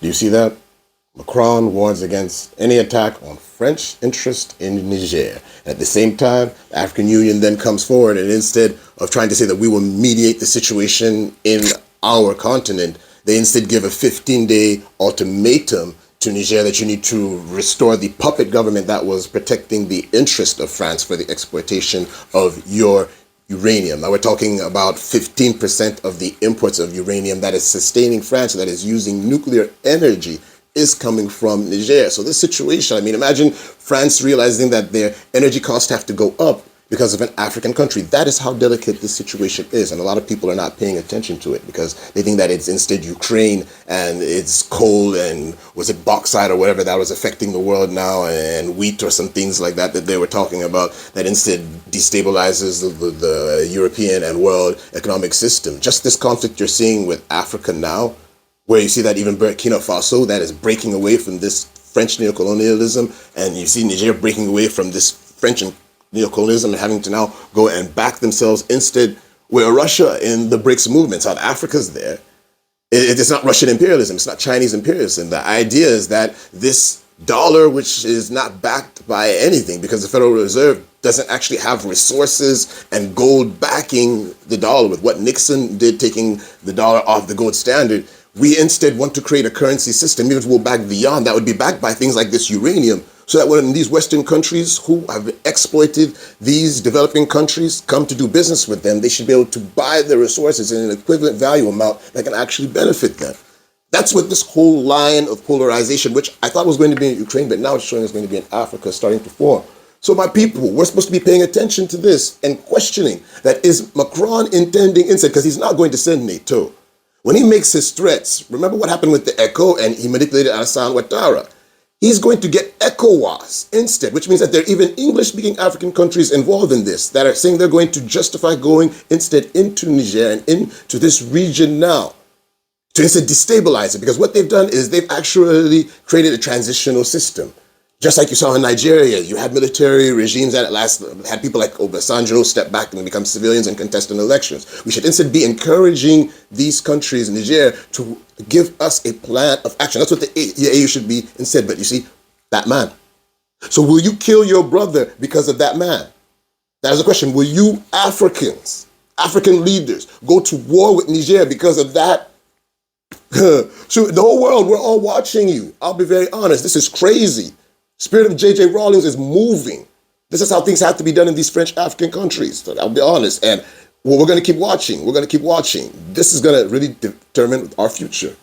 Do you see that? Macron warns against any attack on French interest in Niger. At the same time, the African Union then comes forward and instead of trying to say that we will mediate the situation in our continent, they instead give a 15-day ultimatum to Niger that you need to restore the puppet government that was protecting the interest of France for the exploitation of your uranium. Now we're talking about 15% of the imports of uranium that is sustaining France, that is using nuclear energy, is coming from Niger. So this situation, I mean, imagine France realizing that their energy costs have to go up because of an African country. That is how delicate this situation is. And a lot of people are not paying attention to it because they think that it's instead Ukraine and it's coal and was it bauxite or whatever that was affecting the world now, and wheat or some things like that that they were talking about that instead destabilizes the European and world economic system. Just this conflict you're seeing with Africa now, where you see that even Burkina Faso that is breaking away from this French neocolonialism, and you see Niger breaking away from this French neocolonialism and having to now go and back themselves instead, where Russia in the BRICS movement, South Africa's there. It's not Russian imperialism, it's not Chinese imperialism. The idea is that this dollar, which is not backed by anything because the Federal Reserve doesn't actually have resources and gold backing the dollar, with what Nixon did taking the dollar off the gold standard. We instead want to create a currency system, even if we'll back beyond, that would be backed by things like this uranium, so that when these Western countries who have exploited these developing countries come to do business with them, they should be able to buy the resources in an equivalent value amount that can actually benefit them. That's what this whole line of polarization, which I thought was going to be in Ukraine, but now it's showing it's going to be in Africa, starting to form. So my people, we're supposed to be paying attention to this and questioning that, is Macron intending instead, because he's not going to send NATO. When he makes his threats, remember what happened with the ECHO and he manipulated Alassane Ouattara. He's going to get ECOWAS instead, which means that there are even English-speaking African countries involved in this that are saying they're going to justify going instead into Niger and into this region now to instead destabilize it. Because what they've done is they've actually created a transitional system. Just like you saw in Nigeria, you had military regimes that at last had people like Obasanjo step back and become civilians and contest in elections. We should instead be encouraging these countries, Niger, to give us a plan of action. That's what the AU should be instead. But you see, that man. So will you kill your brother because of that man? That is the question. Will you Africans, African leaders, go to war with Niger because of that? So the whole world, we're all watching you. I'll be very honest. This is crazy. Spirit of J.J. Rawlings is moving. This is how things have to be done in these French African countries. So I'll be honest. And we're going to keep watching. We're going to keep watching. This is going to really determine our future.